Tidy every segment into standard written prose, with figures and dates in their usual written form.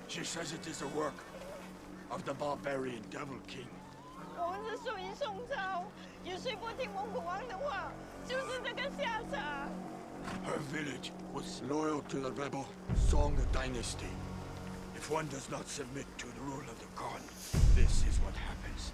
She says it is the work of the barbarian Devil King. 我们是属于宋朝，也谁不听蒙古王的话，就是这个下场。Her village was loyal to the rebel Song dynasty. If one does not submit to the rule of the Khan, this is what happens.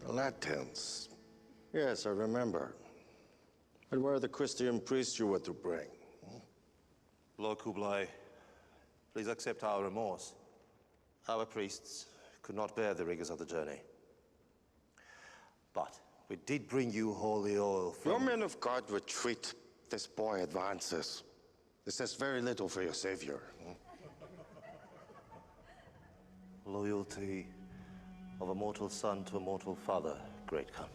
Latins. Yes, I remember. But where are the Christian priests you were to bring? Lord Kublai, please accept our remorse. Our priests could not bear the rigors of the journey. But we did bring you holy oil from... Your men of God retreat. This boy advances. This says very little for your savior. Loyalty of a mortal son to a mortal father, Great Khan.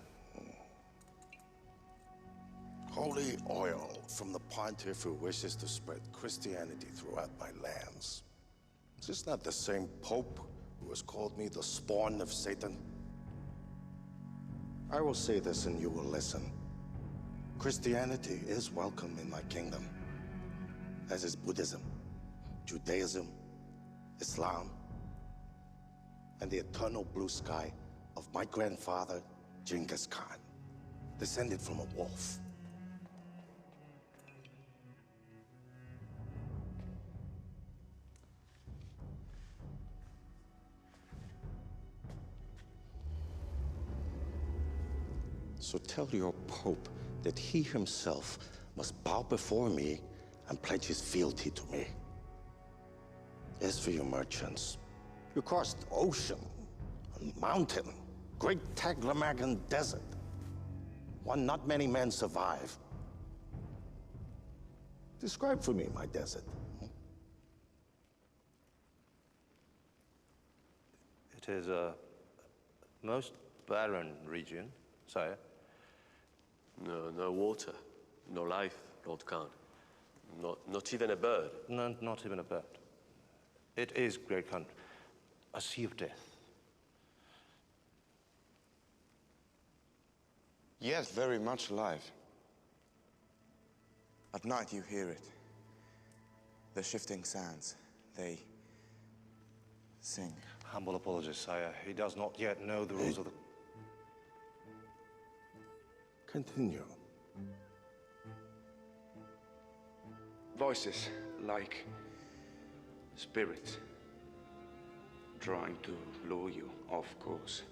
Holy oil from the pontiff who wishes to spread Christianity throughout my lands. Is this not the same Pope who has called me the spawn of Satan? I will say this and you will listen. Christianity is welcome in my kingdom, as is Buddhism, Judaism, Islam, and the eternal blue sky of my grandfather, Genghis Khan, descended from a wolf. So tell your Pope that he himself must bow before me and pledge his fealty to me. As for your merchants, you crossed ocean and mountain, great Taglamagan desert. One not many men survive. Describe for me my desert. It is a most barren region, sire. No water, no life, Lord Khan. Not even a bird. No, not even a bird. It is, Great Khan, a sea of death. Yet very much alive. At night you hear it. The shifting sands, they sing. Humble apologies, sire. He does not yet know the rules of the... Continue. Voices like spirits trying to lure you, of course.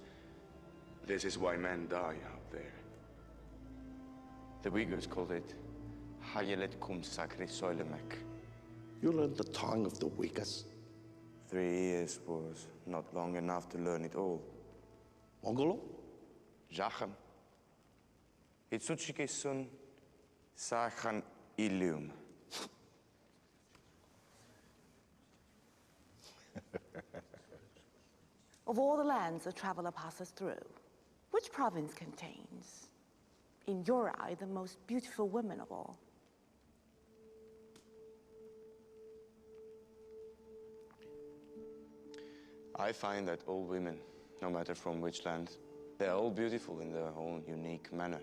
This is why men die out there. The Uyghurs called it Hayelet Kum Sakri Soilemek. You learned the tongue of the Uyghurs. 3 years was not long enough to learn it all. Mongolo? Jachem. Itsuchike sun Sachan Ilium. Of all the lands a traveler passes through, which province contains, in your eye, the most beautiful women of all? I find that all women, no matter from which land, they're all beautiful in their own unique manner.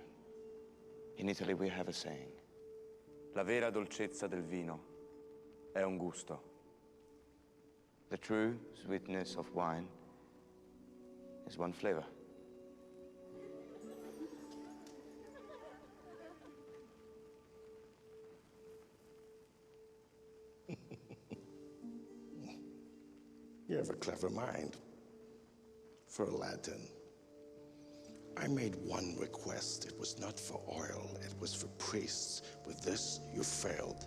In Italy we have a saying, la vera dolcezza del vino è un gusto. The true sweetness of wine is one flavor. You have a clever mind for a Latin. I made one request. It was not for oil, it was for priests. With this, you failed.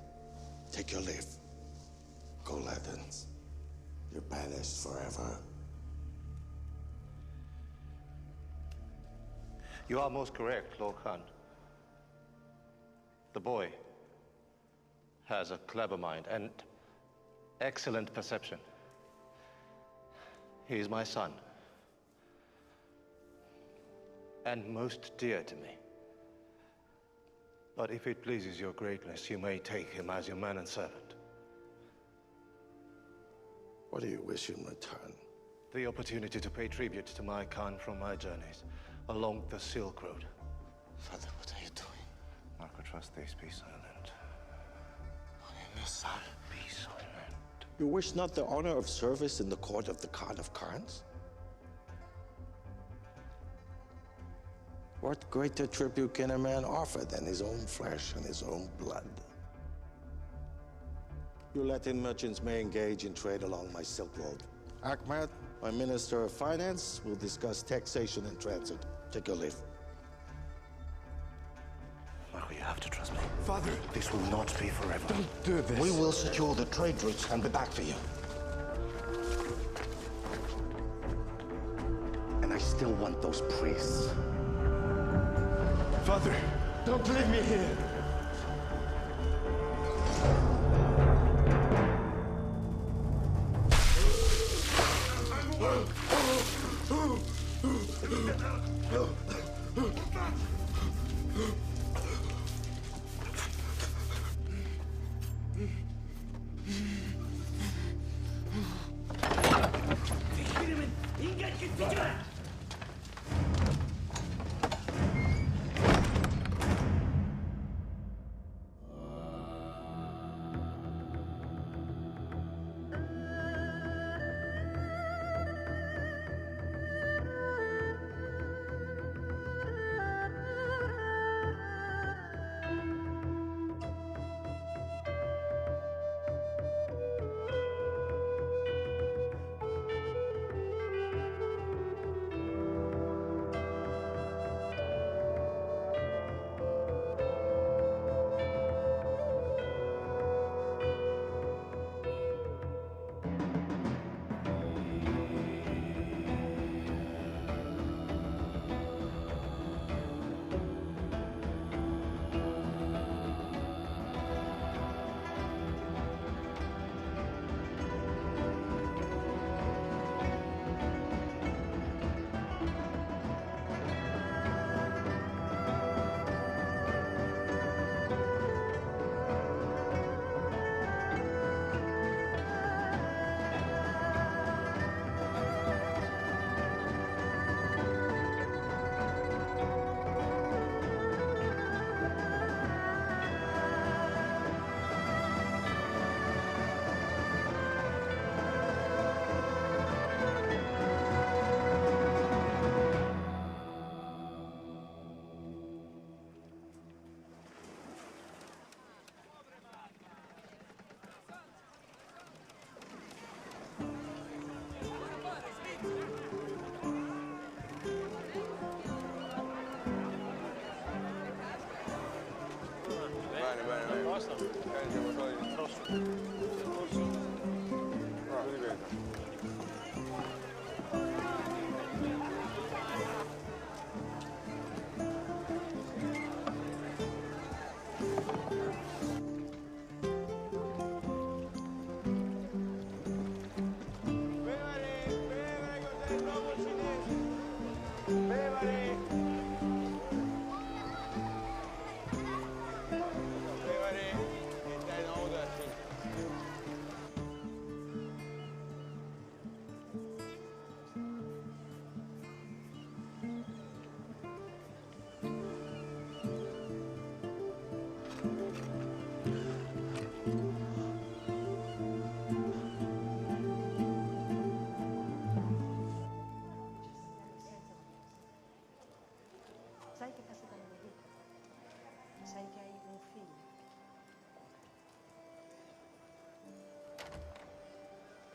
Take your leave. Go, Latins. You're banished forever. You are most correct, Lord Khan. The boy has a clever mind and excellent perception. He is my son, and most dear to me. But if it pleases your greatness, you may take him as your man and servant. What do you wish in return? The opportunity to pay tribute to my Khan from my journeys along the Silk Road. Father, what are you doing? Marco, trust this. Be silent. Be silent. You wish not the honor of service in the court of the Khan of Khans? What greater tribute can a man offer than his own flesh and his own blood? You Latin merchants may engage in trade along my Silk Road. Ahmed, my Minister of Finance, will discuss taxation and transit. Take your leave. Marco, you have to trust me. Father! This will not be forever. Don't do this. We will secure the trade routes and be back for you. And I still want those priests. Father, don't leave me here.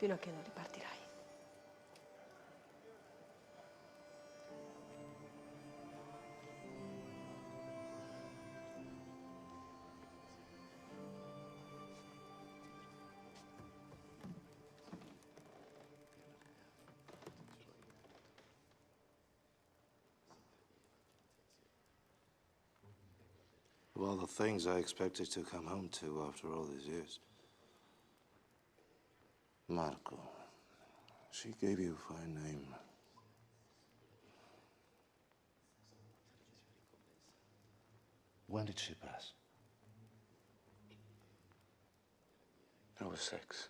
fino a che non ripartirai. Well, the things I expected to come home to after all these years. Marco. She gave you a fine name. When did she pass? I was 6.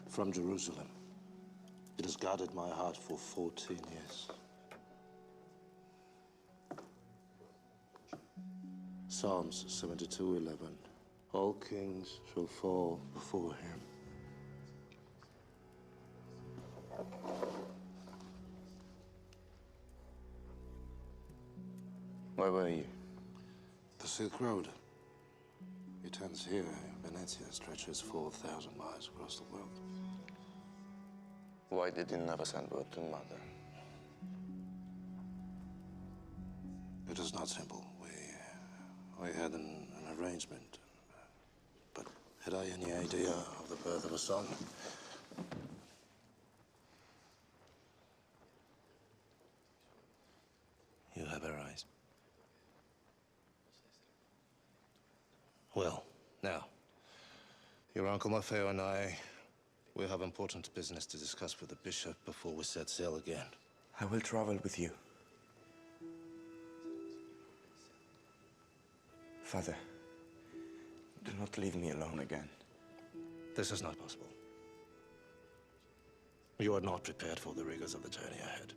From Jerusalem. It has guarded my heart for 14 years. Psalms 72:11. All kings shall fall before him. Where were you? The Silk Road. It ends here. Venezia stretches 4,000 miles across the world. Why did you never send word to Mother? It is not simple. We had an arrangement. But had I any idea of the birth of a son? You have her eyes. Well, now, your Uncle Maffeo and I, we have important business to discuss with the bishop before we set sail again. I will travel with you. Father, do not leave me alone again. This is not possible. You are not prepared for the rigors of the journey ahead.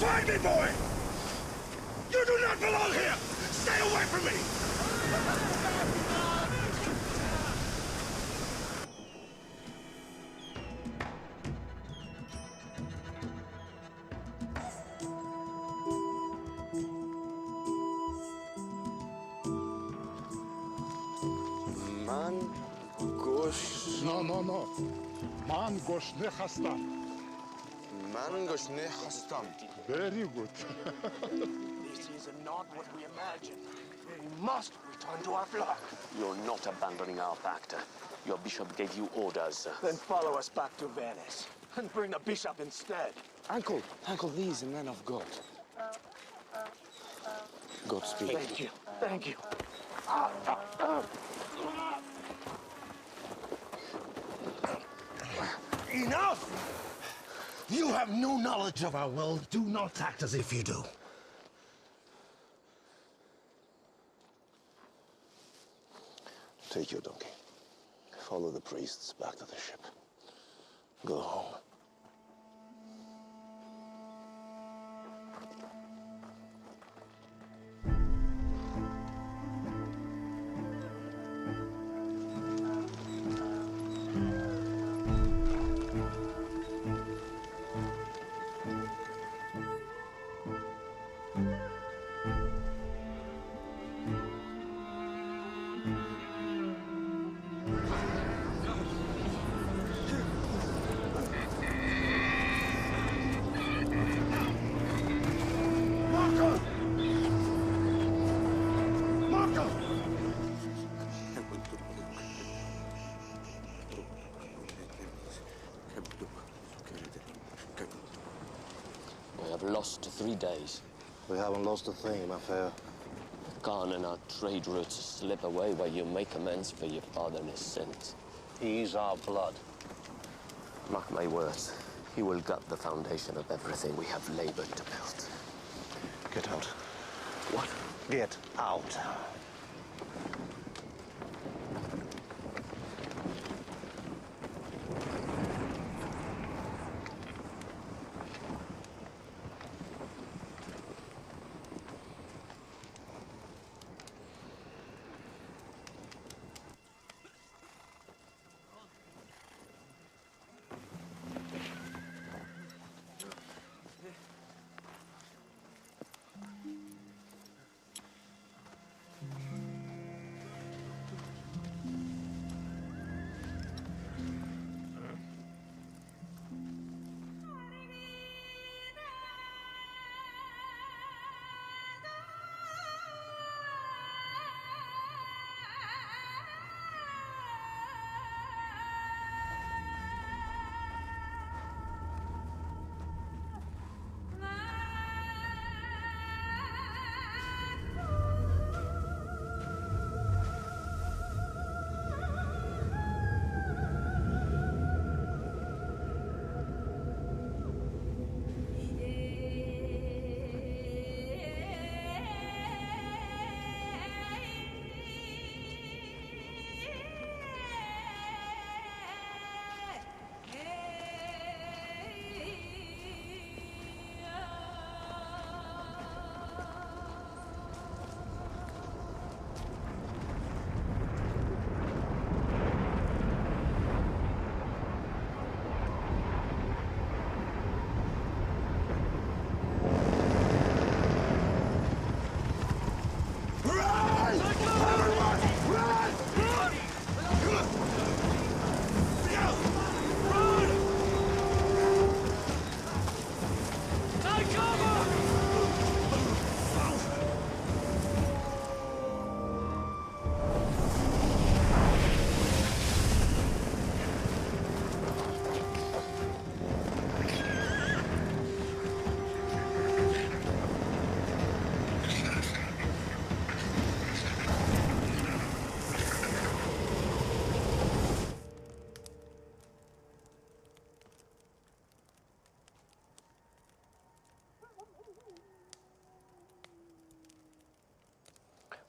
Find me, boy! You do not belong here! Stay away from me! Man gosh... No. Man gosh ne hastam. Man gosh ne hastam. Very good. This is not what we imagined. We must return to our flock. You're not abandoning our pact. Your bishop gave you orders. Then follow us back to Venice and bring the bishop instead. Uncle, he is a man of God. Godspeed. Thank you. Enough! You have no knowledge of our world. Do not act as if you do. Take your donkey. Follow the priests back to the ship. Go home. have lost 3 days. We haven't lost a thing, my fair. Khan and our trade routes slip away while you make amends for your father and his sins. He's our blood. Mark my words, he will gut the foundation of everything we have labored to build. Get out. What? Get out.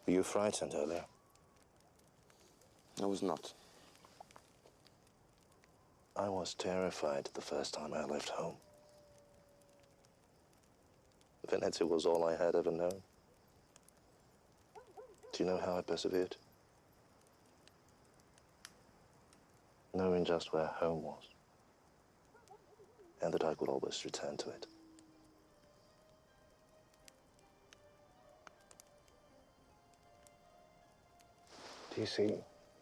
Were you frightened earlier? I was not. I was terrified the first time I left home. Venezia was all I had ever known. Do you know how I persevered? Knowing just where home was, and that I could always return to it. Do you see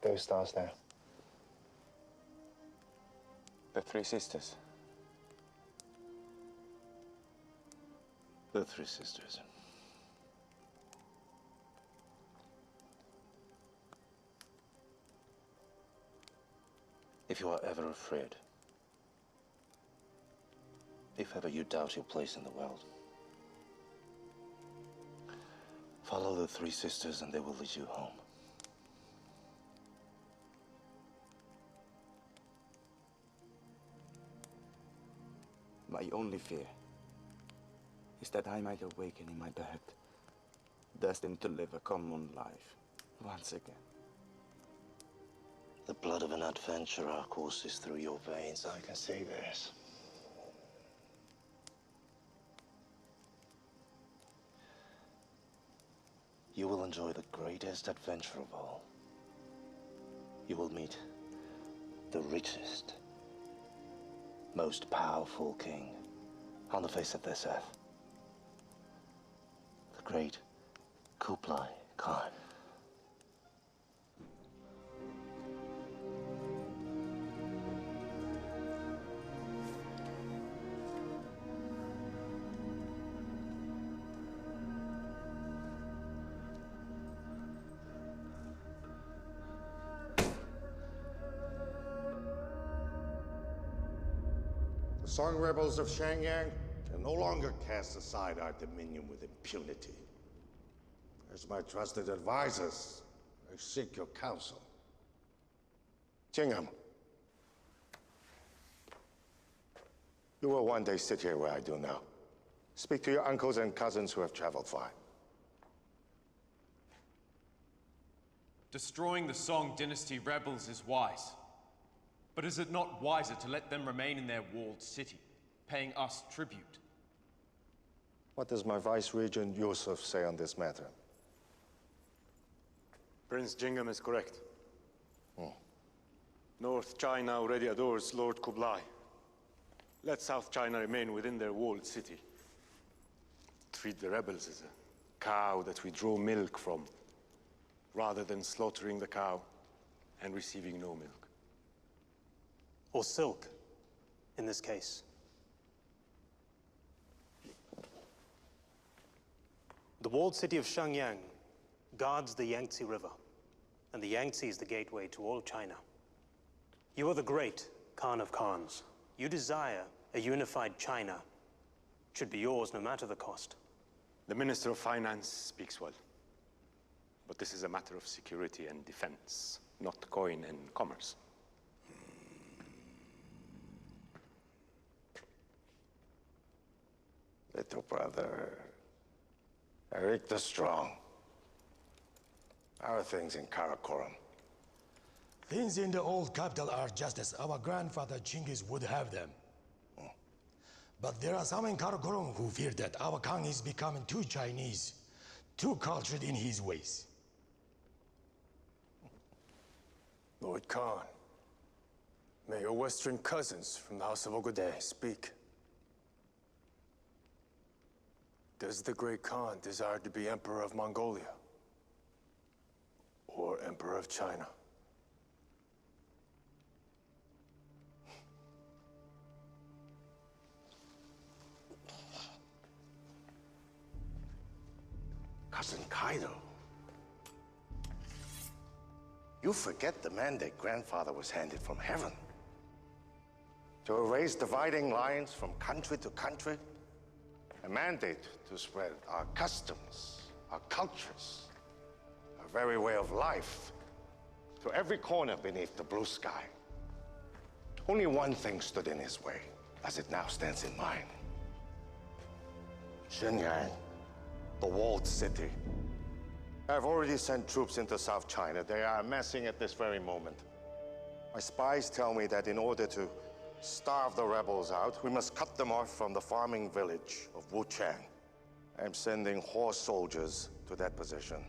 those stars there? The Three Sisters. The Three Sisters. If you are ever afraid, if ever you doubt your place in the world, follow the Three Sisters and they will lead you home. My only fear is that I might awaken in my bed, destined to live a common life once again. The blood of an adventurer courses through your veins, I can see this. You will enjoy the greatest adventure of all. You will meet the richest, most powerful king on the face of this earth. The great Kublai Khan. Song rebels of Shangyang can no longer cast aside our dominion with impunity. As my trusted advisors, I seek your counsel. Jingham, you will one day sit here where I do now. Speak to your uncles and cousins who have traveled far. Destroying the Song Dynasty rebels is wise. But is it not wiser to let them remain in their walled city, paying us tribute? What does my Vice-Regent Yusuf say on this matter? Prince Jingham is correct. North China already adores Lord Kublai. Let South China remain within their walled city. Treat the rebels as a cow that we draw milk from, rather than slaughtering the cow and receiving no milk. Or silk, in this case. The walled city of Shenyang guards the Yangtze River, and the Yangtze is the gateway to all China. You are the great Khan of Khans. You desire a unified China. Should be yours no matter the cost. The Minister of Finance speaks well. But this is a matter of security and defense, not coin and commerce. Little brother, Eric the Strong. How are things in Karakoram? Things in the old capital are just as our grandfather Genghis would have them. But there are some in Karakoram who fear that our Khan is becoming too Chinese, too cultured in his ways. Lord Khan, may your western cousins from the House of Ogedei speak. Does the great Khan desire to be Emperor of Mongolia? Or Emperor of China? Cousin Kaido. You forget the mandate grandfather was handed from heaven. To erase dividing lines from country to country. A mandate to spread our customs, our cultures, our very way of life to every corner beneath the blue sky. Only one thing stood in his way, as it now stands in mine. Shenyang, the walled city. I've already sent troops into South China. They are amassing at this very moment. My spies tell me that in order to starve the rebels out, we must cut them off from the farming village of Wuchang. I'm sending horse soldiers to that position.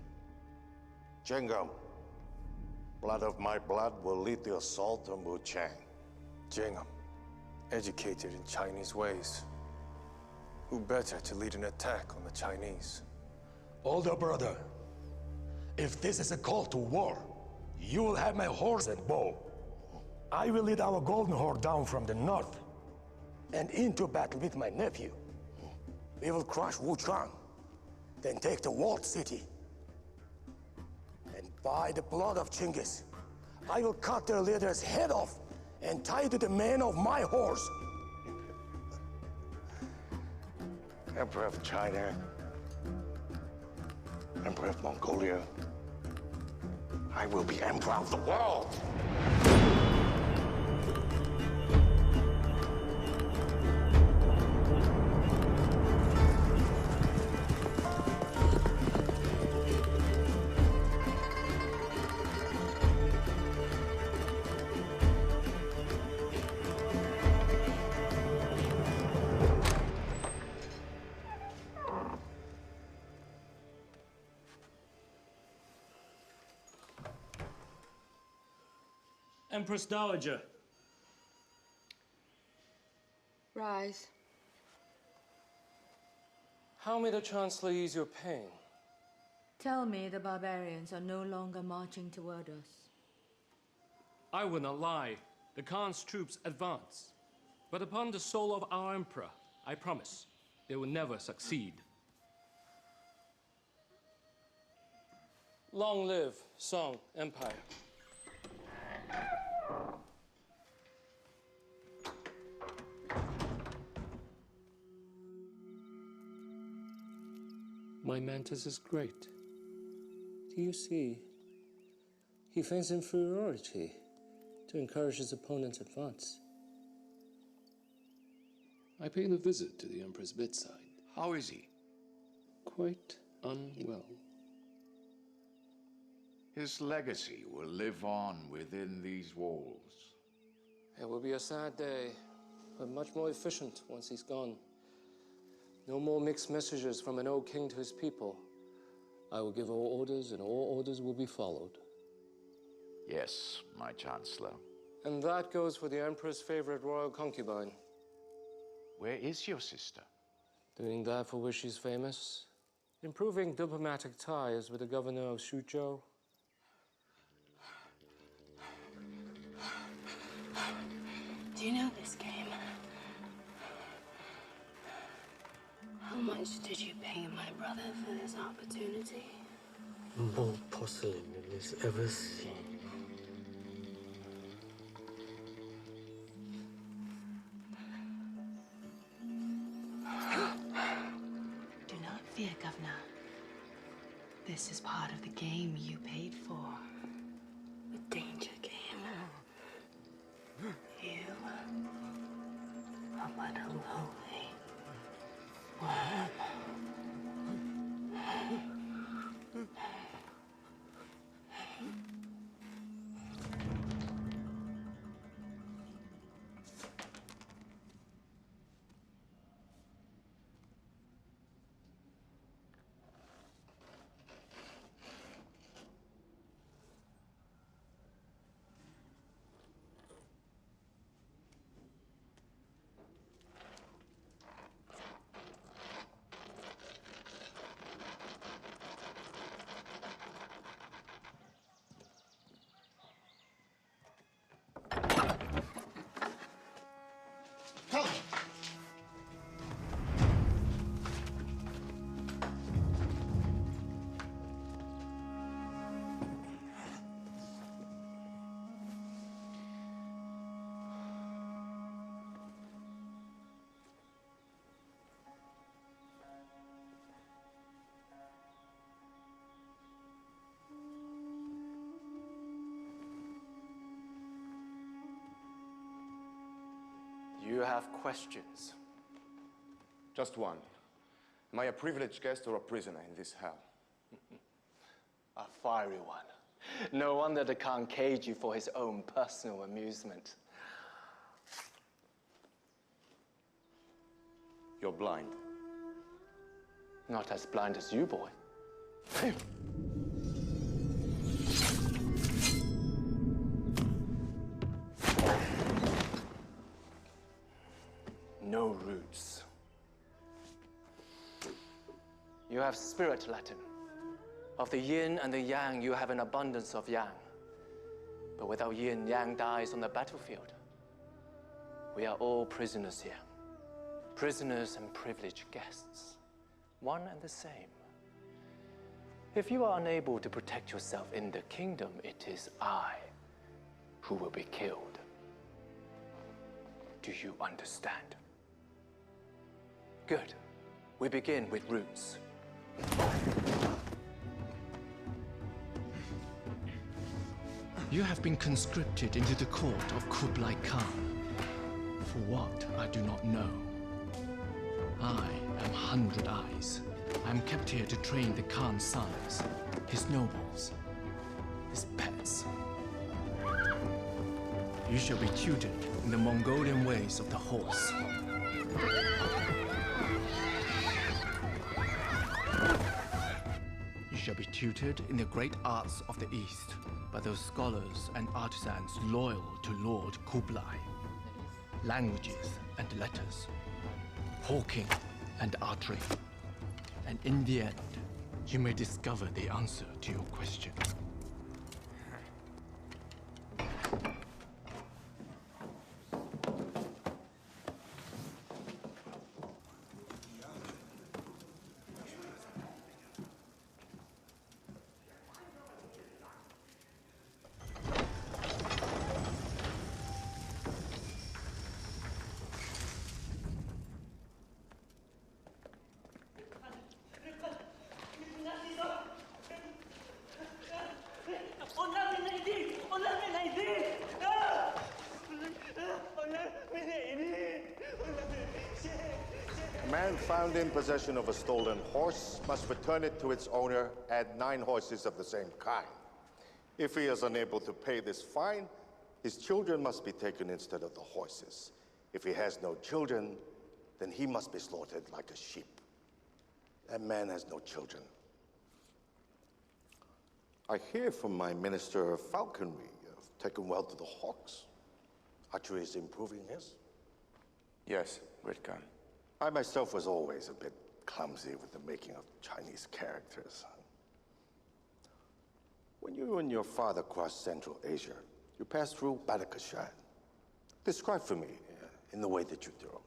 Jingham, blood of my blood will lead the assault on Wuchang. Jingham, educated in Chinese ways. Who better to lead an attack on the Chinese? Older brother, if this is a call to war, you will have my horse and bow. I will lead our Golden Horde down from the north and into battle with my nephew. We will crush Wuchang, then take the walled city. And by the blood of Genghis, I will cut their leader's head off and tie to the mane of my horse. Emperor of China, Emperor of Mongolia, I will be Emperor of the world! Empress Dowager. Rise. How may the Chancellor ease your pain? Tell me the barbarians are no longer marching toward us. I will not lie. The Khan's troops advance. But upon the soul of our Emperor, I promise, they will never succeed. Long live Song Empire. My Mantis is great. Do you see? He feigns inferiority to encourage his opponent's advance. I paid a visit to the Emperor's bedside. How is he? Quite unwell. His legacy will live on within these walls. It will be a sad day, but much more efficient once he's gone. No more mixed messages from an old king to his people. I will give all orders, and all orders will be followed. Yes, my Chancellor. And that goes for the Emperor's favorite royal concubine. Where is your sister? Doing that for which she's famous. Improving diplomatic ties with the governor of Suzhou. Do you know this game? How much did you pay my brother for this opportunity? More porcelain than he's ever seen. Do not fear, Governor. This is part of the game you paid for. A danger game. You are but a lowly worm. You have questions? Just one. Am I a privileged guest or a prisoner in this hell? A fiery one. No wonder the Khan caged you for his own personal amusement. You're blind. Not as blind as you, boy. No roots. You have spirit Latin. Of the yin and the yang, you have an abundance of yang. But without yin, yang dies on the battlefield. We are all prisoners here. Prisoners and privileged guests. One and the same. If you are unable to protect yourself in the kingdom, it is I who will be killed. Do you understand? Good. We begin with roots. You have been conscripted into the court of Kublai Khan. For what, I do not know. I am 100 Eyes. I am kept here to train the Khan's sons, his nobles, his pets. You shall be tutored in the Mongolian ways of the horse. You shall be tutored in the great arts of the East by those scholars and artisans loyal to Lord Kublai. Languages and letters, hawking and archery. And in the end, you may discover the answer to your question. Man found in possession of a stolen horse must return it to its owner and 9 horses of the same kind. If he is unable to pay this fine, his children must be taken instead of the horses. If he has no children, then he must be slaughtered like a sheep. That man has no children. I hear from my Minister of Falconry, taken well to the hawks. Archery is improving, yes? Yes, Great Khan. I myself was always a bit clumsy with the making of Chinese characters. When you and your father crossed Central Asia, you passed through Badakhshan. Describe for me, in the way that you do,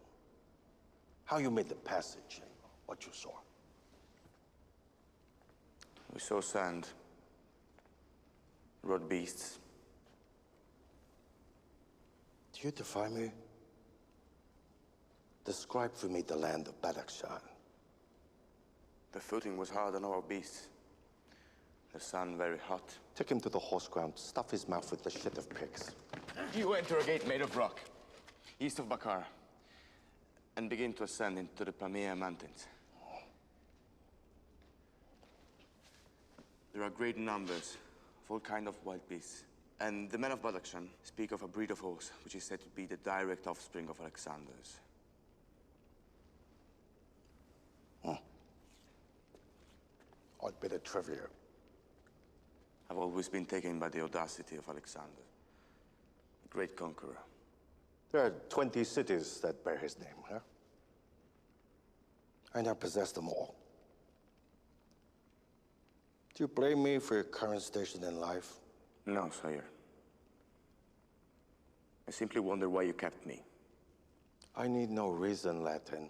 how you made the passage and what you saw. We saw sand, rode beasts. Do you defy me? Describe for me the land of Badakhshan. The footing was hard on our beasts. The sun very hot. Take him to the horse ground, stuff his mouth with the shit of pigs. You enter a gate made of rock, east of Bakara, and begin to ascend into the Pamir Mountains. There are great numbers of all kinds of wild beasts. And the men of Badakhshan speak of a breed of horse which is said to be the direct offspring of Alexander's. Odd bit of trivia. I've always been taken by the audacity of Alexander, a great conqueror. There are 20 cities that bear his name, huh? I now possess them all. Do you blame me for your current station in life? No, sire. I simply wonder why you kept me. I need no reason, Latin.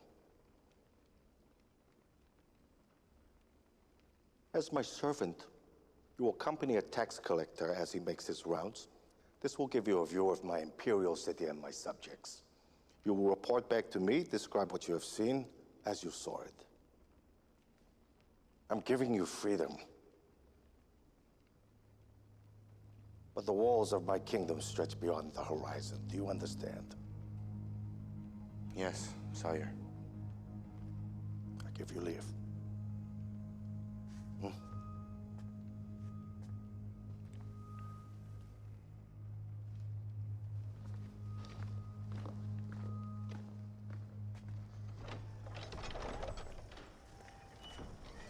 As my servant, you will accompany a tax collector as he makes his rounds. This will give you a view of my imperial city and my subjects. You will report back to me, describe what you have seen as you saw it. I'm giving you freedom. But the walls of my kingdom stretch beyond the horizon. Do you understand? Yes, sire. I give you leave.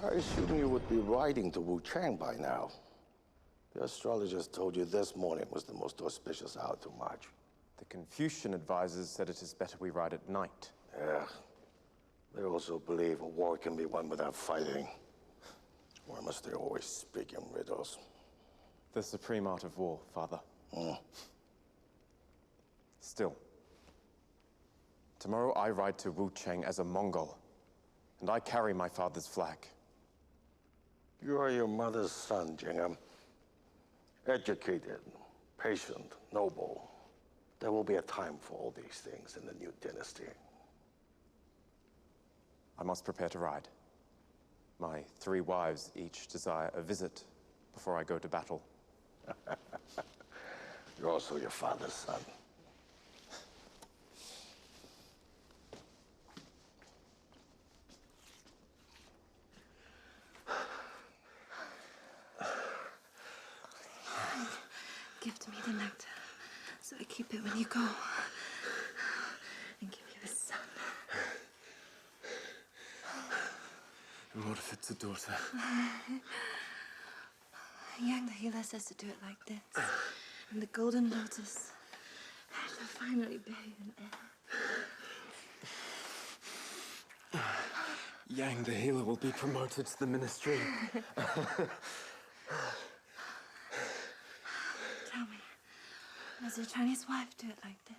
I assume you would be riding to Wuchang by now. The astrologers told you this morning was the most auspicious hour to march. The Confucian advisors said it is better we ride at night. Yeah. They also believe a war can be won without fighting. Or must they always speak in riddles? The supreme art of war, Father. Still, tomorrow I ride to Wuchang as a Mongol, and I carry my father's flag. You are your mother's son, Jingham. Educated, patient, noble. There will be a time for all these things in the new dynasty. I must prepare to ride. My 3 wives each desire a visit before I go to battle. You're also your father's son. Give to me the nectar, so I keep it when you go. And give you the sun. And what if it's a daughter? Yang the healer says to do it like this. And the golden lotus shall finally bathe in air. Yang the healer will be promoted to the ministry. Tell me, does your Chinese wife do it like this?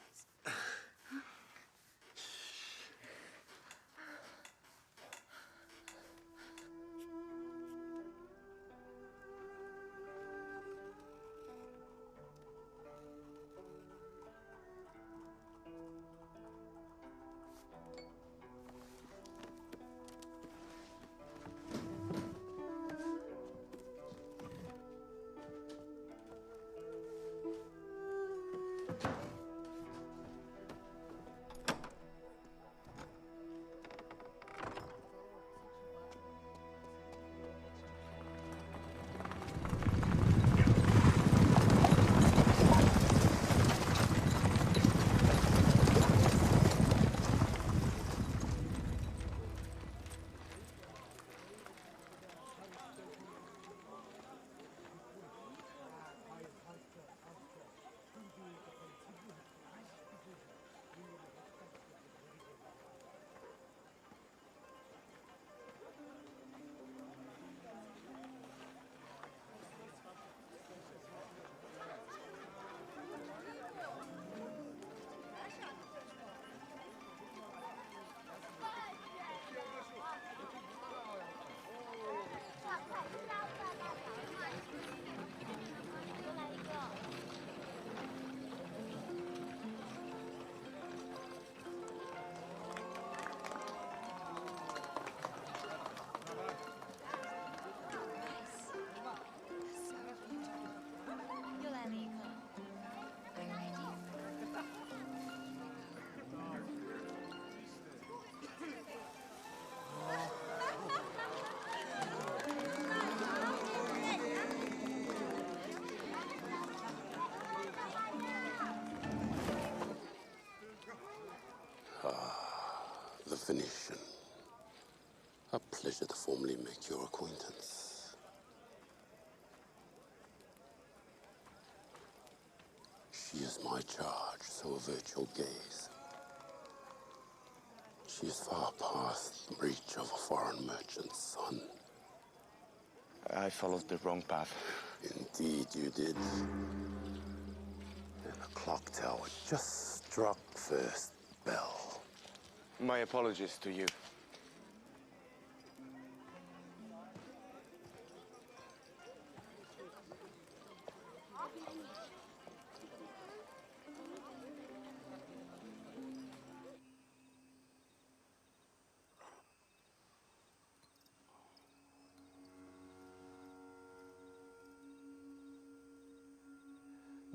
The Venetian. A pleasure to formally make your acquaintance. She is my charge, so avert your gaze. She is far past the reach of a foreign merchant's son. I followed the wrong path. Indeed you did. And the clock tower just struck first bell. My apologies to you.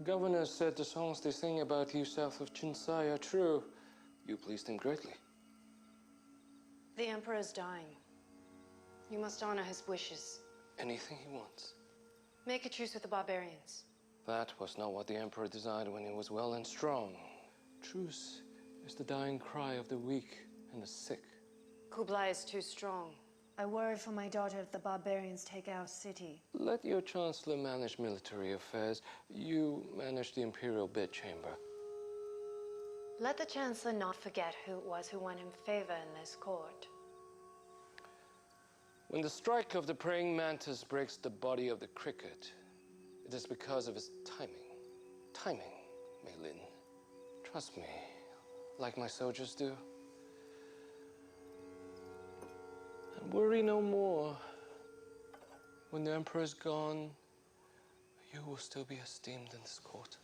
Governor said the songs they sing about you south of Chinsai are true. You pleased him greatly. The Emperor's dying. You must honor his wishes. Anything he wants. Make a truce with the barbarians. That was not what the Emperor desired when he was well and strong. Truce is the dying cry of the weak and the sick. Kublai is too strong. I worry for my daughter if the barbarians take our city. Let your Chancellor manage military affairs. You manage the Imperial bedchamber. Let the Chancellor not forget who it was who won him favor in this court. When the strike of the praying mantis breaks the body of the cricket, it is because of his timing. Timing, Mei Lin. Trust me, like my soldiers do. And worry no more. When the Emperor is gone, you will still be esteemed in this court.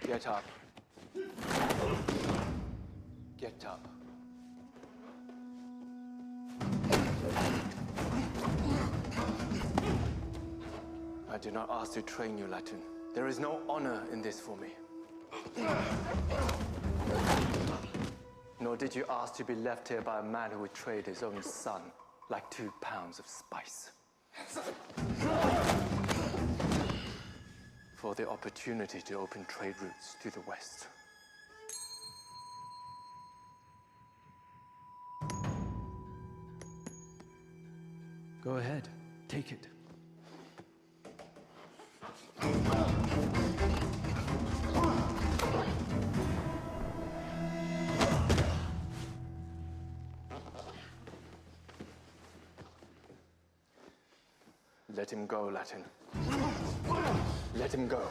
Get up. Get up. I do not ask to train you, Latin. There is no honor in this for me. Nor did you ask to be left here by a man who would trade his own son like 2 pounds of spice. For the opportunity to open trade routes to the West. Go ahead, take it. Let him go, Latin. Let him go.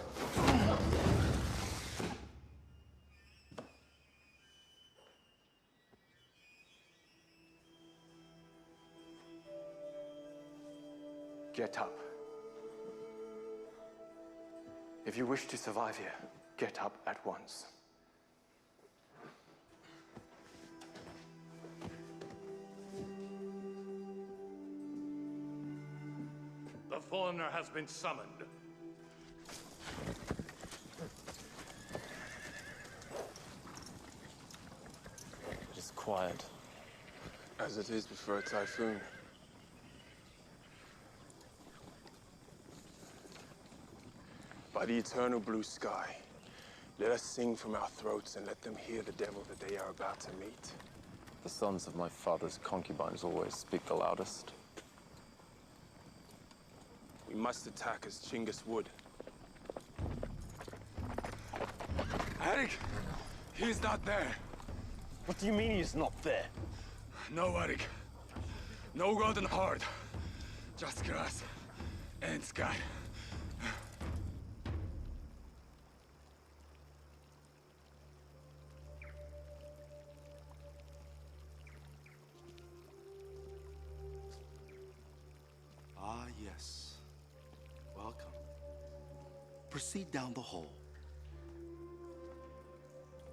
Get up. If you wish to survive here, get up at once. The foreigner has been summoned. It is quiet, as it is before a typhoon. By the eternal blue sky, let us sing from our throats and let them hear the devil that they are about to meet. The sons of my father's concubines always speak the loudest. We must attack as Chinggis would. Eric! He's not there! What do you mean he's not there? No, Eric. No golden horde. Just grass and sky. Ah, yes. Welcome. Proceed down the hall.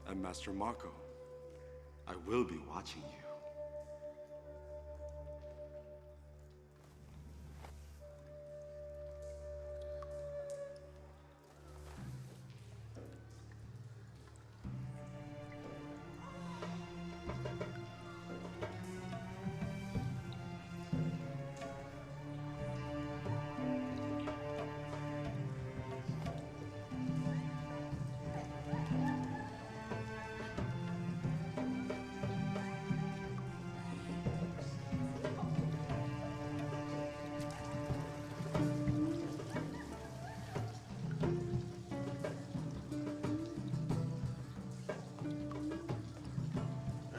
I'm Master Marco. I will be watching you.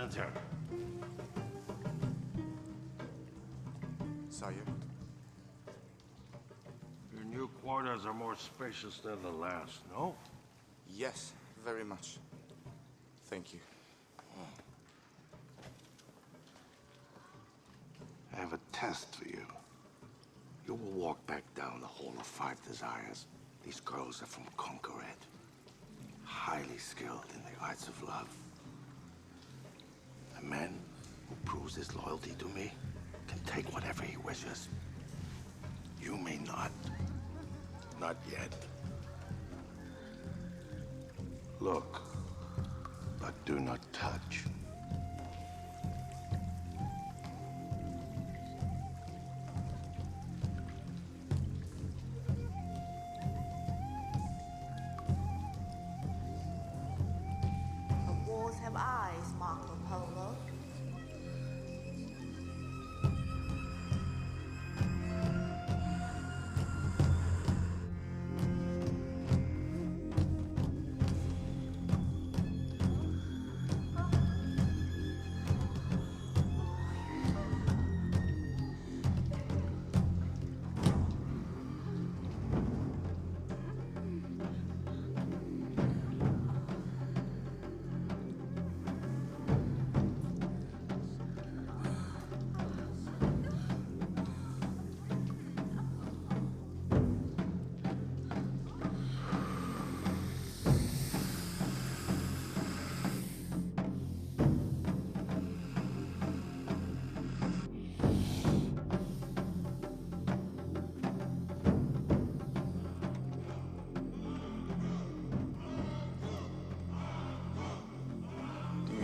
Enter. Sire? Your new quarters are more spacious than the last, no? Yes, very much. Thank you. I have a test for you. You will walk back down the Hall of Five Desires. These girls are from Conquered, highly skilled in the arts of love. A man who proves his loyalty to me can take whatever he wishes. You may not. Not yet. Look, but do not touch. The walls have eyes, Marco Polo.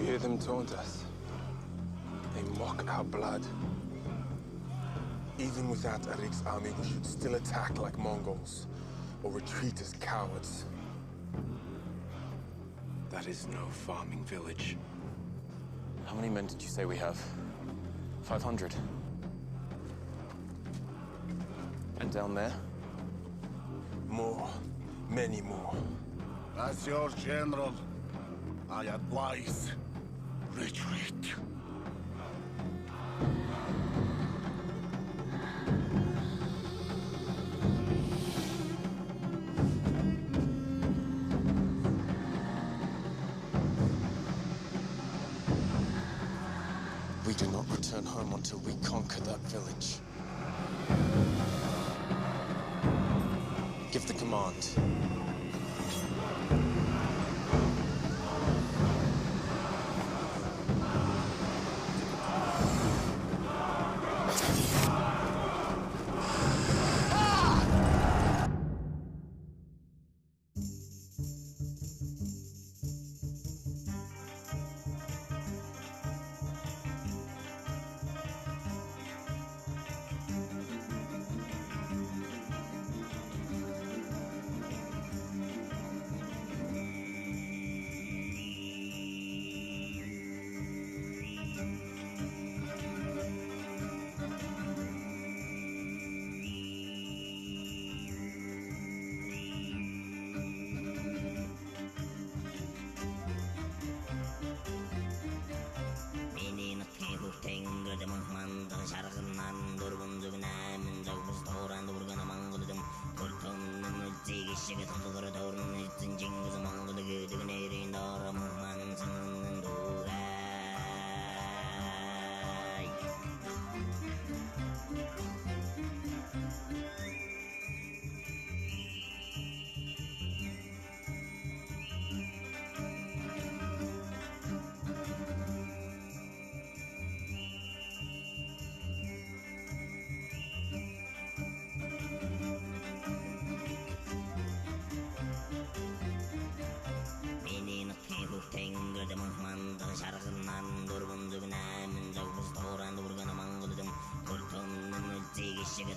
You hear them taunt us. They mock our blood. Even without Arik's army, we should still attack like Mongols, or retreat as cowards. That is no farming village. How many men did you say we have? 500? And down there? More. Many more. As your general, I advise retreat. We do not return home until we conquer that village. Give the command. Shake it